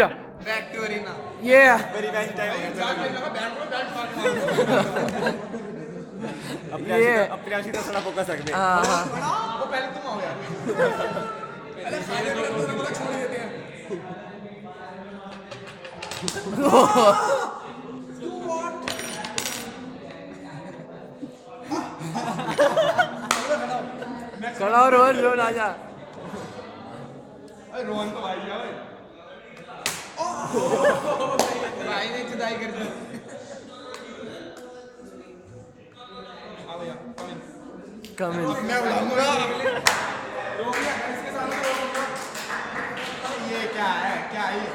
जा back to arena ये मेरी बेंच टाइम ये अपने आशी तो थोड़ा फोकस रख दे। हाँ वो पहले तुम आओ यार पहले सारे बड़े बोला छोड़ देते हैं खड़ा हो रोहन रोहन आजा अरे रोहन तो भाई है भाई ने जुदाई कर दी आ भैया कम इन मैं उड़ाऊंगा इसके सामने ये क्या है ये